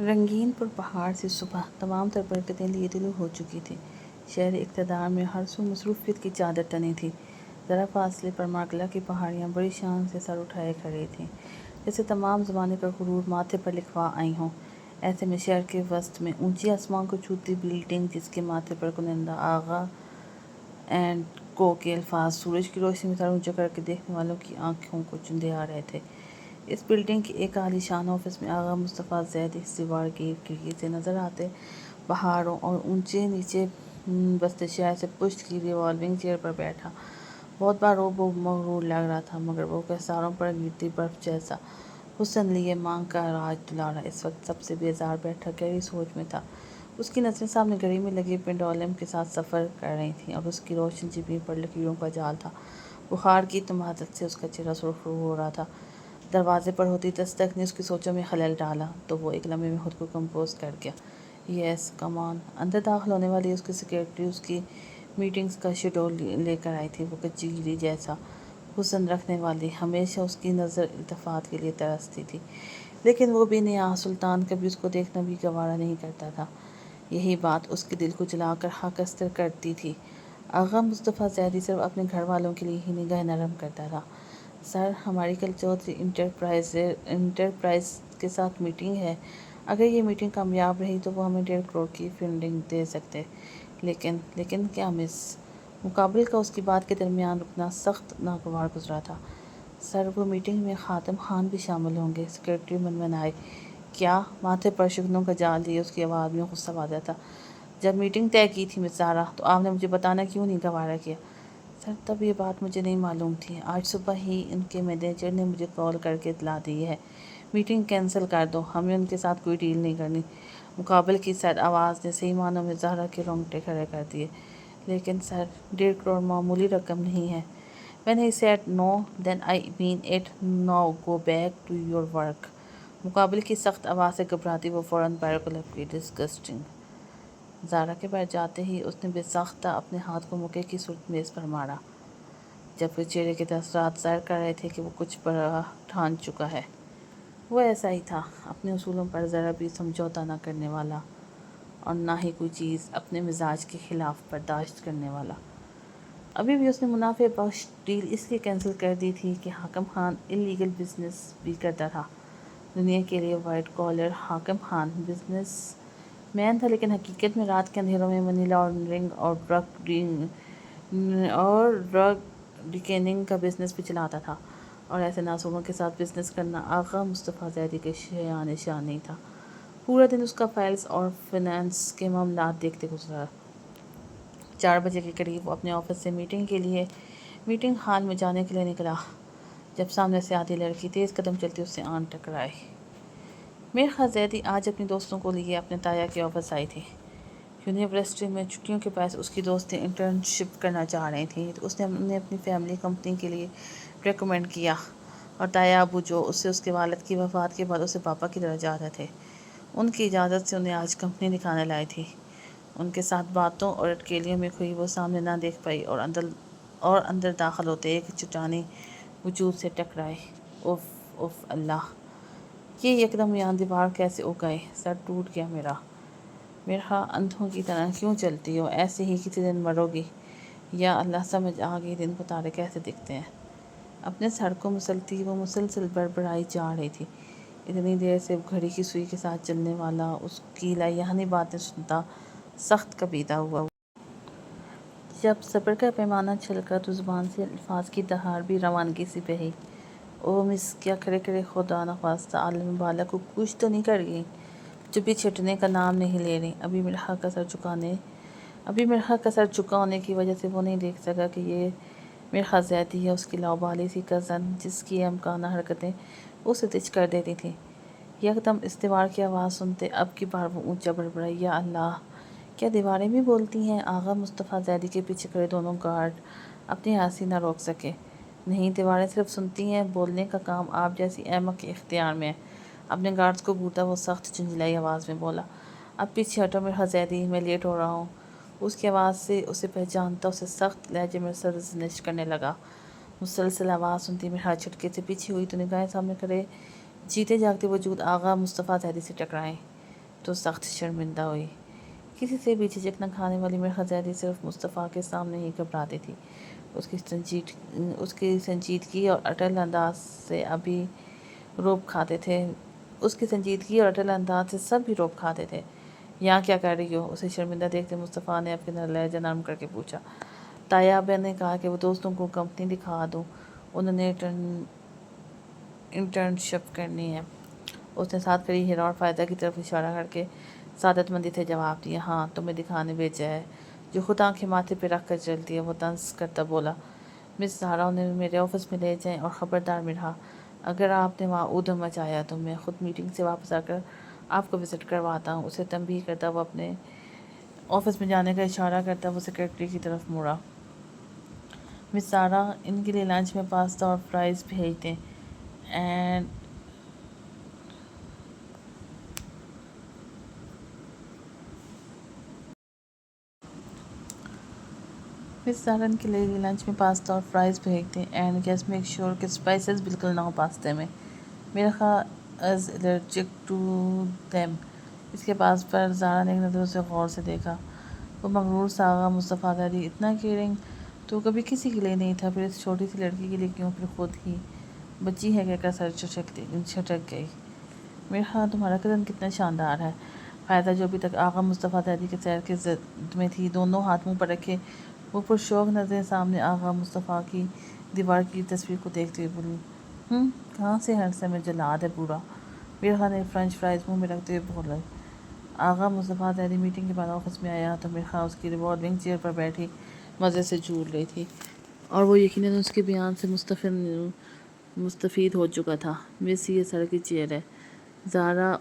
رنگین پر پہاڑ سے صبح تمام تر برکتیں لیے دلو ہو چکی تھی۔ شہر اقتدار میں ہر سو مصروفیت کی چادر تنی تھی۔ ذرا فاصلے پر مارکلا کی پہاڑیاں بڑی شان سے سر اٹھائے کھڑی تھیں، جیسے تمام زمانے کا غرور ماتھے پر لکھوا آئی ہوں۔ ایسے میں شہر کے وسط میں اونچی آسمان کو چھوتی بلڈنگ، جس کے ماتھے پر کنندہ آغا اینڈ کو کے الفاظ سورج کی روشنی میں سر اونچا کر کے دیکھنے والوں کی آنکھوں کو چندے آ رہے تھے۔ اس بلڈنگ کے ایک عالی شان آفس میں آغا مصطفیٰ زیدی اس دیوار کی کھڑکی سے نظر آتے پہاڑوں اور اونچے نیچے بستے شہر سے پشت کی ریوالونگ چیئر پر بیٹھا بہت باروب و مغرور لگ رہا تھا، مگر وہ کوہساروں پر گرتی برف جیسا حسن لیے مانگ کا راج دلارا اس وقت سب سے بیزار بیٹھا گہری سوچ میں تھا۔ اس کی نظریں سامنے گھڑی میں لگے پینڈولم کے ساتھ سفر کر رہی تھیں اور اس کی روشن جبین پر لکیروں کا جال تھا۔ بخار کی تمازت سے اس کا چہرہ سرخ ہو رہا تھا۔ دروازے پر ہوتی دستک نے اس کی سوچوں میں خلل ڈالا تو وہ ایک لمحے میں خود کو کمپوز کر گیا۔ یس کم آن۔ اندر داخل ہونے والی اس کی سیکرٹری اس کی میٹنگز کا شیڈول لے کر آئی تھی۔ وہ کچی گری جیسا حسن رکھنے والی ہمیشہ اس کی نظر التفات کے لیے ترستی تھی، لیکن وہ بے نیاز سلطان کبھی اس کو دیکھنا بھی گوارا نہیں کرتا تھا۔ یہی بات اس کے دل کو جلا کر خاکستر کرتی تھی۔ آغا مصطفیٰ زیدی صرف اپنے گھر والوں کے لیے ہی نگاہ نرم کرتا تھا۔ سر، ہماری کل چودھری انٹرپرائز کے ساتھ میٹنگ ہے۔ اگر یہ میٹنگ کامیاب رہی تو وہ ہمیں 1.5 کروڑ کی فنڈنگ دے سکتے۔ لیکن کیا مس؟ مقابل کا اس کی بات کے درمیان رکنا سخت ناگوار گزرا تھا۔ سر، وہ میٹنگ میں خاتم خان بھی شامل ہوں گے۔ سیکرٹری منمنائے۔ کیا؟ ماتھے پر شگنوں کا جال لیے اس کی آواز میں غصہ واضح تھا۔ جب میٹنگ طے کی تھی مس زہرا، تو آپ نے مجھے بتانا کیوں نہیں گوارا کیا؟ سر، تب یہ بات مجھے نہیں معلوم تھی۔ آج صبح ہی ان کے مینیجر نے مجھے کال کر کے اطلاع دی ہے۔ میٹنگ کینسل کر دو، ہمیں ان کے ساتھ کوئی ڈیل نہیں کرنی۔ مقابل کی سرد آواز نے صحیح معنوں میں زہرا کے رونگٹے کھڑے کر دیے۔ لیکن سر، 1.5 کروڑ معمولی رقم نہیں ہے۔ When he said no, then I mean it. Now go back to your work. مقابل کی سخت آواز سے گھبراتی وہ فوراً پیروں کو لپکی۔ ڈسگسٹنگ۔ زہرا کے بیٹھ جاتے ہی اس نے بے ساختہ اپنے ہاتھ کو مکے کی صورت میز پر مارا، جبکہ چہرے کے تاثرات ظاہر کر رہے تھے کہ وہ کچھ بڑا ٹھان چکا ہے۔ وہ ایسا ہی تھا، اپنے اصولوں پر ذرا بھی سمجھوتہ نہ کرنے والا، اور نہ ہی کوئی چیز اپنے مزاج کے خلاف برداشت کرنے والا۔ ابھی بھی اس نے منافع بخش ڈیل اس لیے کینسل کر دی تھی کہ حاکم خان انلیگل بزنس بھی کرتا تھا۔ دنیا کے لیے وائٹ کالر حاکم خان بزنس مین تھا، لیکن حقیقت میں رات کے اندھیروں میں منی لانڈرنگ اور ڈرگ ڈیلنگ کا بزنس بھی چلاتا تھا، اور ایسے ناسوروں کے ساتھ بزنس کرنا آغا مصطفیٰ زیدی کے شایان شان نہیں تھا۔ پورا دن اس کا فائلز اور فنانس کے معاملات دیکھتے گزرا۔ 4 بجے کے قریب وہ اپنے آفس سے میٹنگ ہال میں جانے کے لیے نکلا، جب سامنے سے آتی لڑکی تیز قدم چلتی اس سے آن ٹکرائی۔ میرخا زیدی آج اپنی دوستوں کو لیے اپنے تایا کے آفس آئی تھی۔ یونیورسٹی میں چھٹیوں کے باعث اس کی دوستیں انٹرنشپ کرنا چاہ رہی تھیں، تو اس نے انہیں اپنی فیملی کمپنی کے لیے ریکمینڈ کیا، اور تایا ابو جو اس کے والد کی وفات کے بعد اسے پاپا کی طرح چاہتے تھے، ان کی اجازت سے انہیں آج کمپنی دکھانے لائی تھی۔ ان کے ساتھ باتوں اور اٹکیلیوں میں کھوئی وہ سامنے نہ دیکھ پائی اور اندر داخل ہوتے ایک چٹانی وجود سے ٹکرائے۔ اف اف اللہ! یہ یکدم یہاں دیوار کیسے اگ گئے؟ سر ٹوٹ گیا میرا۔ میرخا، اندھوں کی طرح کیوں چلتی ہو؟ ایسے ہی کسی دن مرو گی۔ یا اللہ! سمجھ آ گئی دن کو تارے کیسے دکھتے ہیں۔ اپنے سر کو مسلتی وہ مسلسل بڑبڑائی جا رہی تھی۔ اتنی دیر سے گھڑی کی سوئی کے ساتھ چلنے والا اس کی لایہانی باتیں سنتا سخت کبیدہ ہوا۔ جب صبر کا پیمانہ چھلکا تو زبان سے الفاظ کی دہار بھی روانگی سے بہی۔ او مس، کیا کھڑے کھڑے خدا نخواستہ عالم بالا کو کچھ تو نہیں کر گئی، جو بھی چھٹنے کا نام نہیں لے رہی؟ ابھی میرخا کا سر جھکا ہونے کی وجہ سے وہ نہیں دیکھ سکا کہ یہ میرخا زیدی ہے، اس کی لاؤبالی سی کزن، جس کی احمقانہ حرکتیں اسے تج کر دیتی تھیں۔ یکدم اس دیوار کی آواز سنتے اب کی بار وہ اونچا بڑبڑائی، یا اللہ! کیا دیواریں بھی بولتی ہیں؟ آغا مصطفیٰ زیدی کے پیچھے کھڑے دونوں گارڈ اپنی ہنسی نہ روک سکے۔ نہیں، دیواریں صرف سنتی ہیں، بولنے کا کام آپ جیسی احمق کے اختیار میں ہے۔ اپنے گارڈز کو گھورتا وہ سخت جھنجھلائی آواز میں بولا، اب پیچھے ہٹو میرخا زیدی، میں لیٹ ہو رہا ہوں۔ اس کی آواز سے اسے پہچانتا اسے سخت لہجے میں سرزنش کرنے لگا۔ مسلسل آواز سنتی میرخا جھٹکے سے پیچھے ہوئی تو نگاہیں سامنے کھڑے جیتے جاگتے وجود آغا مصطفیٰ زیدی سے ٹکرائیں۔ تو سخت شرمندہ ہوئی۔ کسی سے بھی جھجک نہ کھانے والی مرحا زیدی صرف مصطفیٰ کے سامنے ہی گھبراتی تھی۔ اس کی سنجیدگی اور اٹل انداز سے سب بھی روب کھاتے تھے۔ یہاں کیا کر رہی ہو؟ اسے شرمندہ دیکھتے مصطفیٰ نے اپنا لہجہ نرم کر کے پوچھا۔ طیبہ نے کہا کہ وہ دوستوں کو کمپنی دکھا دوں، انہوں نے انٹرنشپ کرنی ہے۔ اس نے ساتھ کھڑی ہیرا اور فائدہ کی طرف اشارہ کر کے سعادت مندی سے جواب دیا۔ ہاں، تمہیں دکھانے بھیجا ہے۔ جو خود آنکھیں ماتھے پہ رکھ کر چلتی ہے، وہ طنز کرتا بولا۔ مس زہرا، انہیں میرے آفس میں لے جائیں، اور خبردار مرحا، اگر آپ نے وہاں ادھم مچایا تو میں خود میٹنگ سے واپس آ کر آپ کو وزٹ کرواتا ہوں۔ اسے تنبیہ کرتا وہ اپنے آفس میں جانے کا اشارہ کرتا وہ سیکرٹری کی طرف مڑا۔ مس زہرا، ان کے لیے لنچ میں پاستا اور فرائز بھیج دیں۔ اینڈ گیس میک شور کہ اسپائسز بالکل نہ ہو پاستے میں۔ میرا خیال از الرجک ٹو دیم۔ اس کے پاس پر زہرا نے ایک نظر اسے غور سے دیکھا۔ وہ مغرور سا آغا مصطفیٰ دادی اتنا کیئرنگ تو کبھی کسی کے لیے نہیں تھا، پھر اس چھوٹی سی لڑکی کے لیے کیوں؟ پھر خود ہی بچی ہے کہہ کر سر چھٹک گئی۔ مرحا، تمہارا کزن کتنا شاندار ہے۔ فائدہ، جو ابھی تک آغا مصطفیٰ دادی کے سیر کے زد میں تھی، دونوں ہاتھ منہ پر رکھے وہ پرشوق نظریں سامنے آغا مصطفیٰ کی دیوار کی تصویر کو دیکھتے ہوئے بولی۔ کہاں سے ہر سمے جلاد ہے پورا۔ مرحا نے فرنچ فرائز منہ میں رکھتے ہوئے بولا۔ آغا مصطفیٰ دادی میٹنگ کے بعد آفس میں آیا تو مرحا اس کی ریوالونگ چیئر پر بیٹھی مزے سے جھول رہی تھی، اور وہ یقیناً اس کے بیان سے مستفید ہو چکا تھا۔ مس، یہ سر کی چیئر ہے۔ زہرا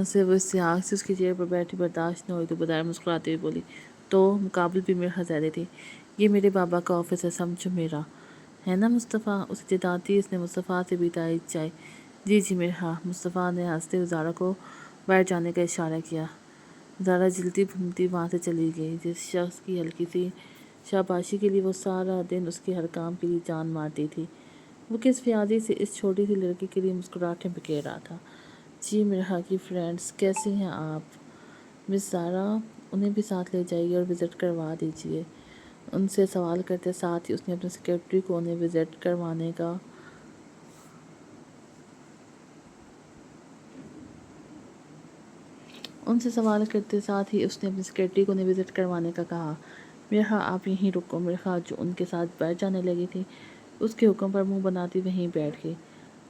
سے وہ استحقاق سے اس کی چیئر پر بیٹھی برداشت نہ ہوئی تو بظاہر مسکراتے ہوئے بولی۔ تو مقابل بھی مرحا زیدی تھی۔ یہ میرے بابا کا آفس ہے، سمجھو میرا، ہے نا مصطفیٰ؟ اسے جتاتی اس نے مصطفیٰ سے بھی تائید چاہی۔ جی مرحا۔ مصطفیٰ نے ہنستے ہوئے زہرا کو باہر جانے کا اشارہ کیا۔ زہرا جلتی بھونتی وہاں سے چلی گئی۔ جس شخص کی ہلکی سی شاباشی کے لیے وہ سارا دن اس کے ہر کام کے لیے جان مارتی تھی، وہ کس فیاضی سے اس چھوٹی سی لڑکی کے لیے مسکراہٹیں بکھیر رہا تھا۔ جی مرحا کی فرینڈز، کیسی ہیں آپ؟ مس زہرا، انہیں بھی ساتھ لے جائیے اور وزٹ کروا دیجیے، ان سے سوال کرتے ساتھ ہی اس نے اپنے سیکرٹری کو انہیں وزٹ کروانے کا کہا۔ مرحا، آپ یہیں رکو۔ مرحا، جو ان کے ساتھ بیٹھ جانے لگی تھی، اس کے حکم پر منہ بناتی وہیں بیٹھ گئی۔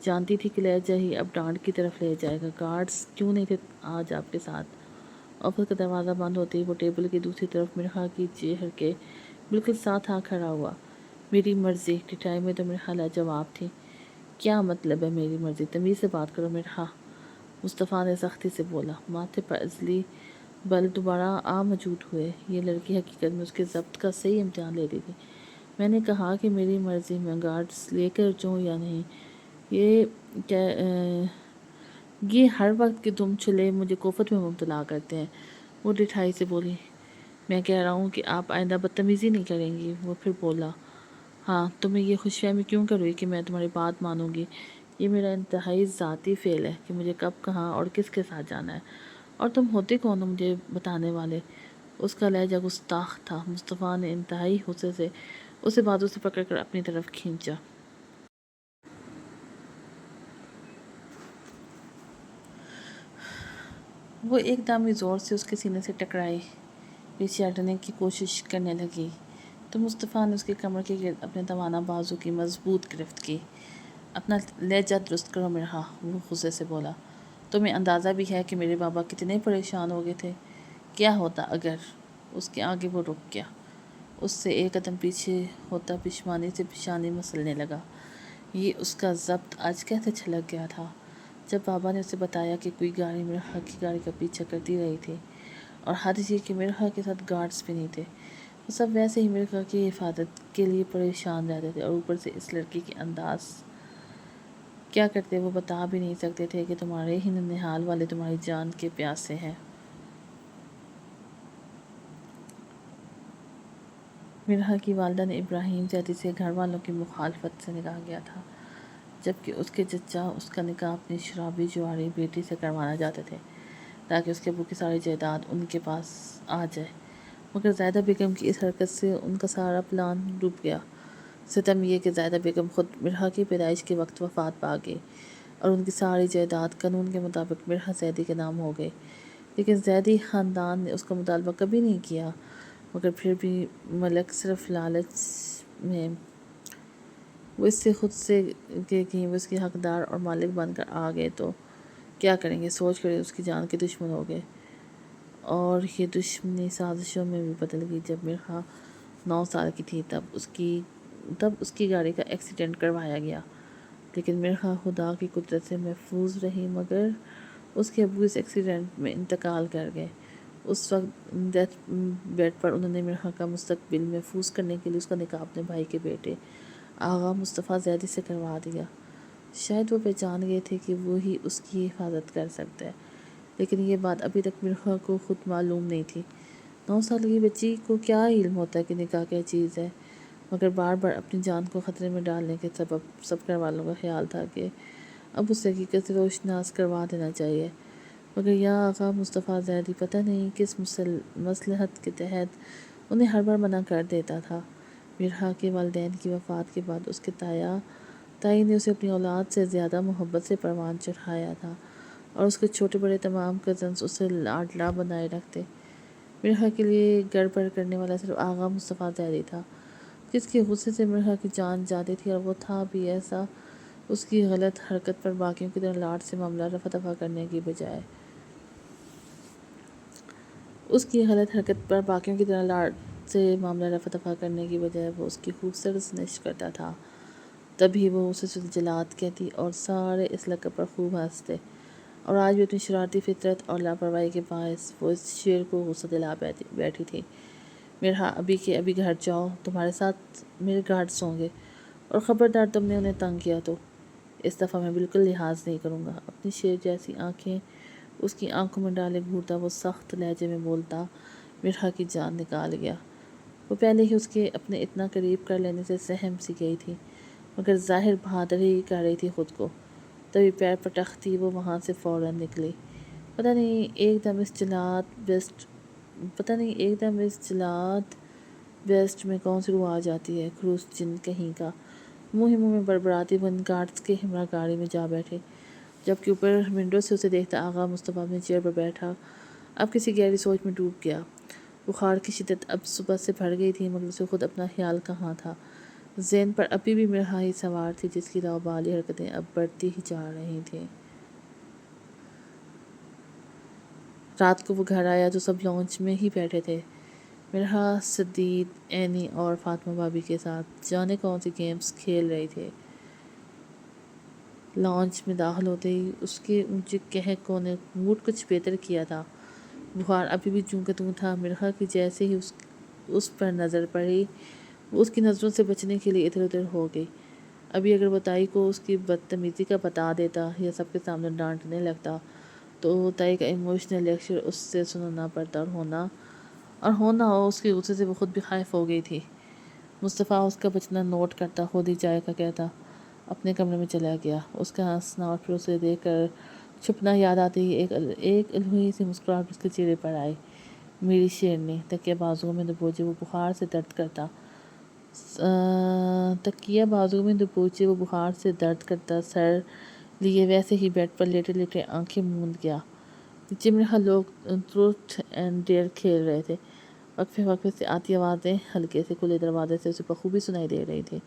جانتی تھی کہ لہجہ ہی اب ڈانٹ کی طرف لے جائے گا۔ گارڈز کیوں نہیں تھے آج آپ کے ساتھ؟ آفس کا دروازہ بند ہوتے ہی وہ ٹیبل کی دوسری طرف مرحا کی چیئر کے بالکل ساتھ آ کھڑا ہوا۔ میری مرضی، ٹٹائی میں تو مرحا لاجواب تھی۔ کیا مطلب ہے میری مرضی؟ تمیز سے بات کرو مرحا، مصطفیٰ نے سختی سے بولا۔ ماتھے پر ازلی بل دوبارہ آ موجود ہوئے۔ یہ لڑکی حقیقت میں اس کے ضبط کا صحیح امتحان لیتی تھی۔ میں نے کہا کہ میری مرضی، میں گارڈز لے کر جاؤں یا نہیں؟ یہ ہر وقت کے دم چھلے مجھے کوفت میں مبتلا کرتے ہیں، وہ ڈٹھائی سے بولی۔ میں کہہ رہا ہوں کہ آپ آئندہ بدتمیزی نہیں کریں گی، وہ پھر بولا۔ ہاں، تمہیں یہ خوش فہمی کیوں کر ہوئی کہ میں تمہاری بات مانوں گی؟ یہ میرا انتہائی ذاتی فعل ہے کہ مجھے کب، کہاں اور کس کے ساتھ جانا ہے، اور تم ہوتے کون ہو مجھے بتانے والے؟ اس کا لہجہ گستاخ تھا۔ مصطفیٰ نے انتہائی غصے سے اسے بازو سے پکڑ کر اپنی طرف کھینچا۔ وہ ایک دم زور سے اس کے سینے سے ٹکرائی، پیچھے ہٹنے کی کوشش کرنے لگی تو مصطفیٰ نے اس کی کمر کے گرد اپنے توانا بازو کی مضبوط گرفت کی۔ اپنا لہجہ درست کرو مرحا، وہ غصے سے بولا۔ تمہیں اندازہ بھی ہے کہ میرے بابا کتنے پریشان ہو گئے تھے؟ کیا ہوتا اگر؟ اس کے آگے وہ رک گیا، اس سے ایک قدم پیچھے ہوتا پشمانی سے پیشانی مسلنے لگا۔ یہ اس کا ضبط آج کیسے چھلک گیا تھا جب بابا نے اسے بتایا کہ کوئی گاڑی مرحا کی گاڑی کا پیچھا کرتی رہی تھی، اور حد یہ کہ مرحا کے ساتھ گارڈز بھی نہیں تھے۔ وہ سب ویسے ہی مرحا کی حفاظت کے لیے پریشان رہتے تھے، اور اوپر سے اس لڑکی کے انداز کیا کرتے وہ بتا بھی نہیں سکتے تھے کہ تمہارے ہی ننھیال والے تمہاری جان کے پیاسے ہیں۔ مرحا کی والدہ نے ابراہیم زیدی سے گھر والوں کی مخالفت سے نکاح کیا تھا۔ جبکہ اس کے چچا اس کا نکاح اپنی شرابی جواری بیٹی سے کروانا چاہتے تھے تاکہ اس کے ابو کی ساری جائیداد ان کے پاس آ جائے، مگر زاہدہ بیگم کی اس حرکت سے ان کا سارا پلان ڈوب گیا۔ ستم یہ کہ زاہدہ بیگم خود مرحا کی پیدائش کے وقت وفات پا گئی اور ان کی ساری جائیداد قانون کے مطابق مرحا زیدی کے نام ہو گئی، لیکن زیدی خاندان نے اس کا مطالبہ کبھی نہیں کیا، مگر پھر بھی ملک صرف لالچ میں وہ اس سے خود سے کہ کہیں وہ اس کے حقدار اور مالک بن کر آ گئے تو کیا کریں گے سوچ کر اس کی جان کے دشمن ہو گئے، اور یہ دشمنی سازشوں میں بھی بدل گئی۔ جب مرحا 9 سال کی تھی تب اس کی گاڑی کا ایکسیڈنٹ کروایا گیا، لیکن مرحا خدا کی قدرت سے محفوظ رہی، مگر اس کے ابو اس ایکسیڈنٹ میں انتقال کر گئے۔ اس وقت ڈیتھ بیڈ پر انہوں نے مرحا کا مستقبل محفوظ کرنے کے لیے اس کا نکاح اپنے بھائی کے بیٹے آغا مصطفیٰ زیدی سے کروا دیا۔ شاید وہ پہچان گئے تھے کہ وہی اس کی حفاظت کر سکتا ہے، لیکن یہ بات ابھی تک مرحا کو خود معلوم نہیں تھی۔ 9 سال کی بچی کو کیا علم ہوتا ہے کہ نکاح کیا چیز ہے، مگر بار بار اپنی جان کو خطرے میں ڈالنے کے سبب سب گھر والوں کا خیال تھا کہ اب اسے حقیقت سے روشناس کروا دینا چاہیے، مگر یا آغا مصطفیٰ زیدی پتہ نہیں کس مصلحت کے تحت انہیں ہر بار منع کر دیتا تھا۔ مرحا کے والدین کی وفات کے بعد اس کے تائی نے اسے اپنی اولاد سے زیادہ محبت سے پروان چڑھایا تھا، اور اس کے چھوٹے بڑے تمام کزنز اسے لاڈلا بنائے رکھتے۔ مرحا کے لیے گڑبڑ کرنے والا صرف آغا مصطفیٰ زیدی تھا، جس کے غصے سے مرحا کی جان جاتی تھی، اور وہ تھا بھی ایسا۔ اس کی غلط حرکت پر باقیوں کی طرح لاٹ سے معاملہ رفع دفع کرنے کی بجائے وہ اس کی خوب سرزنش کرتا تھا۔ تبھی وہ اسے سلجلاط کہتی اور سارے اس لقب پر خوب ہنستے، اور آج بھی اپنی شرارتی فطرت اور لاپرواہی کے باعث وہ اس شیر کو غصہ دلا بیٹھی تھی۔ مرحا ابھی کے ابھی گھر جاؤ، تمہارے ساتھ میرے گارڈز ہوں گے، اور خبردار تم نے انہیں تنگ کیا تو اس دفعہ میں بالکل لحاظ نہیں کروں گا۔ اپنی شیر جیسی آنکھیں اس کی آنکھوں میں ڈالے گھورتا وہ سخت لہجے میں بولتا مرحا کی جان نکال گیا۔ وہ پہلے ہی اس کے اپنے اتنا قریب کر لینے سے سہم سی گئی تھی، مگر ظاہر بہادر ہی کر رہی تھی خود کو۔ تبھی پیر پٹکتی وہ وہاں سے فوراً نکلی۔ پتہ نہیں ایک دم اس جلاد بیسٹ میں کون سی روح آ جاتی ہے، خروس جن کہیں کا۔ منہ ہی منہ میں بڑبڑاتی وہ ان گارڈز کے ہمراہ گاڑی میں جا بیٹھے، جبکہ اوپر ونڈو سے اسے دیکھتا آغا مصطفیٰ اپنی چیئر پر بیٹھا اب کسی گہری سوچ میں ڈوب گیا۔ بخار کی شدت اب صبح سے بڑھ گئی تھی، مگر اسے خود اپنا خیال کہاں تھا۔ ذہن پر ابھی بھی مرحا ہی سوار تھی، جس کی لاابالی حرکتیں اب بڑھتی ہی جا رہی تھیں۔ رات کو وہ گھر آیا تو سب لانچ میں ہی بیٹھے تھے، مرحا، سدید، اینی اور فاطمہ بھابی کے ساتھ جانے کون سی گیمز کھیل رہے تھے۔ لانچ میں داخل ہوتے ہی اس کے اونچے کہکوں نے موڈ کچھ بہتر کیا تھا۔ بخار ابھی بھی جوں کا توں تھا۔ مرحا کی جیسے ہی اس پر نظر پڑی، وہ اس کی نظروں سے بچنے کے لیے ادھر ادھر ہو گئی۔ ابھی اگر وہ تائی کو اس کی بدتمیزی کا بتا دیتا یا سب کے سامنے ڈانٹنے لگتا تو تائی کا ایموشنل لیکچر اس سے سننا پڑتا، اور ہونا ہو اس کے غصے سے وہ خود بھی خائف ہو گئی تھی۔ مصطفیٰ اس کا بچنا نوٹ کرتا خود ہی چائے کا کہتا اپنے کمرے میں چلا گیا۔ اس کا ہنسنا اور پھر اسے دیکھ کر چھپنا یاد آتے ہی ایک الوہی سی مسکراہٹ اس کے چہرے پر آئی۔ میری شیرنی، تکیہ بازوؤں میں دبوچے وہ بخار سے درد کرتا سر لیے ویسے ہی بیڈ پر لیٹے لیٹے آنکھیں موند گیا۔ نیچے مرحا لوگ ٹروتھ اینڈ ڈیئر کھیل رہے تھے۔ وقفے وقفے سے آتی آوازیں ہلکے سے کھلے دروازے سے اسے بخوبی سنائی دے رہی تھی،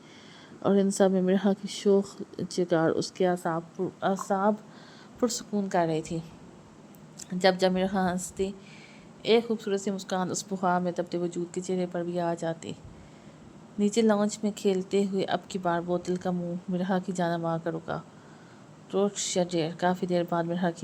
اور ان سب میں مرحا کی شوخ چکار اس کے اعصاب پرسکون کر رہی تھی۔ جب مرحا ہنستی، ایک خوبصورت سی مسکان اس بخار میں تپتے وجود کے چہرے پر بھی آ جاتی۔ نیچے لانچ میں کھیلتے ہوئے اب کی بار بوتل کا منہ مرحا کی جانب آ کر رکا۔ ٹروتھ یا ڈیئر؟ کافی دیر بعد مرحا کی